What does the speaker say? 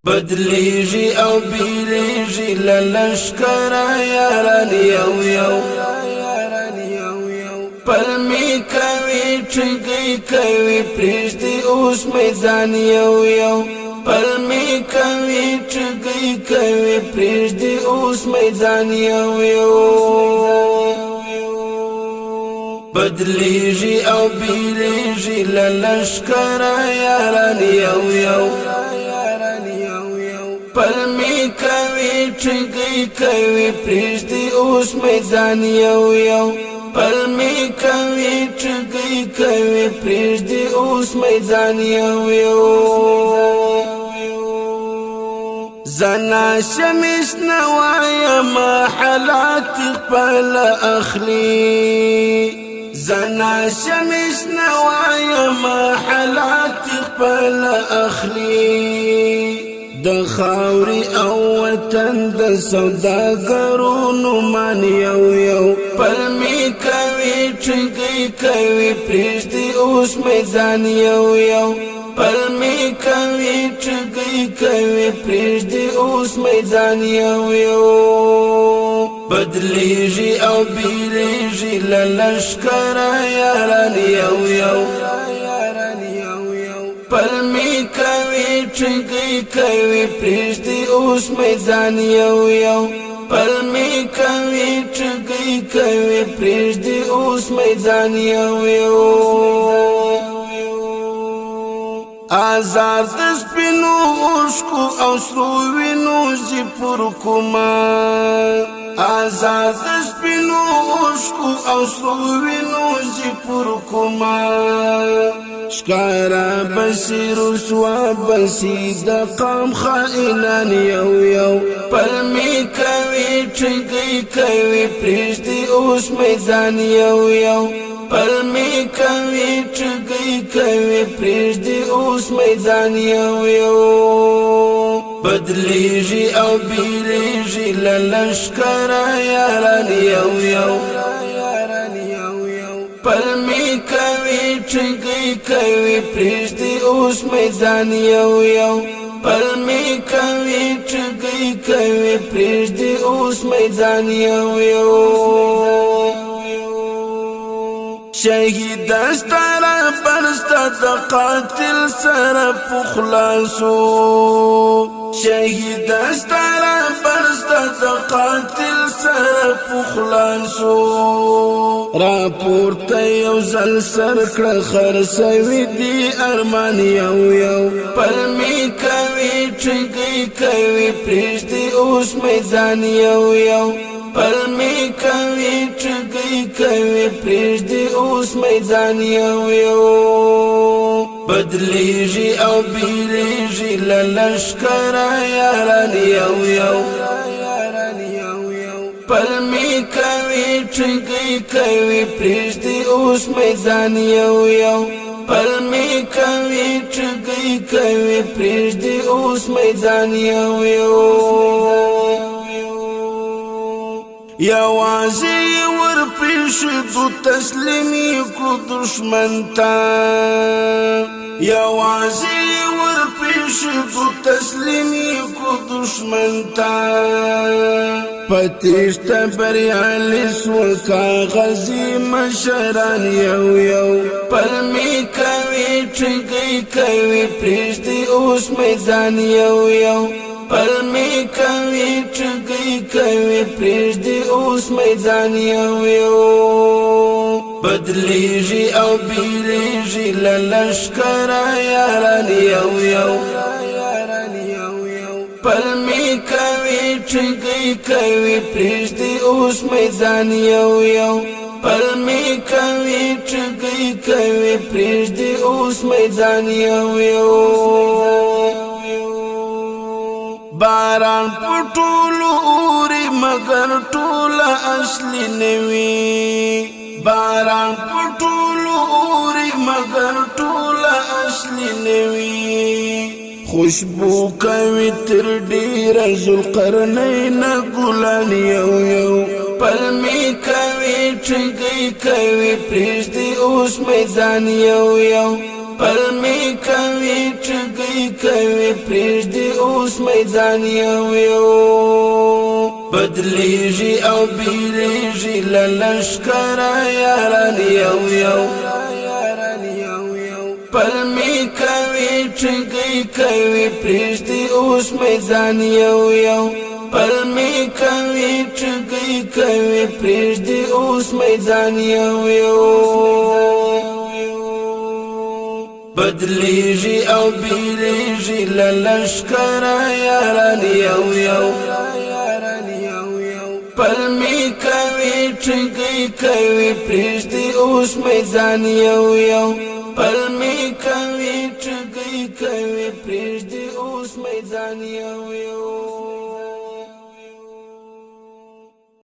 بدلیږي او بیلیږي للشکر یاران یو یو پلمی کوي چګي کوي پرېږدي اوس میدان یو یو پلمی کوي چګي کوي پرېږدي اوس میدان یو یو بدلیږي او بیلیږي للشکر یاران یو یو پلمی کوي چګي کوي پرېږدي اوس میدان یو یو پلمی کوي چګي کوي پرېږدي اوس میدان یو یو زنا شمس نوایم حالات خپل اخلي زنا شمس نوایم حالات خپل اخلي د خاوري او وطن د سوداګرونو مان یو یو پلمی کوي چګي کوي پرېږدي اوس میدان یو یو پلمی کوي چګي کوي پرېږدي اوس میدان یو یو بدلیږي او بیلیږي للشکر یاران یو یو پلمی کوي چګي کوي پرېږدي اوس میدان یو یو پلمی کوي چګي کوي پرېږدي اوس میدان یو یو آزاد سپینو اوښکو او سرو وینو زی پر کومه آزاد سپینو اوښکو او سرو وینو زی پر کومه شکارا بسی رسوا بسی د قام خائنان یو یو پلمی کوي چګي کوي پرېږدي اوس میدان یو یو پلمی کوي چګي کوي پرېږدي اوس میدان یو یو بدلیږي او بیلیږي للشکر یاران یو یو پلمی کوي چګي کوي پرېږدي اوس میدان یو یو پلمی کوي چګي کوي پرېږدي اوس میدان یو یو شهید ستاره پرستا د قاتل سره پخلاصو شهید ستاره پرستا د قاتل سره پخلاصو راپورته یو ځل سر کړه خرڅوي دي ارمان یو یو پلمی کوي چګي کوي پرېږدي اوس میدان یو یو پلمی کوي چګي کوي پرېږدي اوس میدان یو یو بدلیږي او بیلیږي للشکر یاران یو یو پلمی کوي چګي کوي پرېږدي اوس میدان یو یو پلمی کوي چګي کوي پرېږدي اوس میدان یو یو یوازې ورپېښېدو تسلیمي کړو دښمن ته یوازې ورپېښېدو تسلیمي کړو دښمن ته په تېښته بریالي سوه کاغذي مشران یو یو پلمی کوي چګي کوي پرېږدي اوس میدان یو یو پلمی کوي چګي کوي پرېږدي اوس میدان یو یو بدلیږي او بیلیږي للشکر یاران یو یو پلمی کوي چګي کوي پرېږدي اوس میدان یو یو پلمی کوي چګي کوي پرېږدي اوس میدان یو یو باران پټولو اوري مگر ټوله اصلي نوي باران پټولو اوري مگر ټوله اصلي نوي خوشبو کوي تر ډیره ذوالقرنین ګلان یو یو پلمی کوي چګي کوي پرېږدي اوس میدان یو یو پل می کوي ټګي کوي پرېږدي اوس میدان یو یو بدلیږي او بیلیږي له لښکره یاران یو یو پل می کوي ټګي کوي پرېږدي اوس میدان یو یو پل می کوي ټګي کوي پرېږدي اوس میدان یو یو بدلیږي او بیلیږي له لښکره یاران یو یو پل می کوي ټګي کوي پرېږدي اوس میدان یو یو پل می کوي ټګي کوي پرېږدي اوس میدان یو یو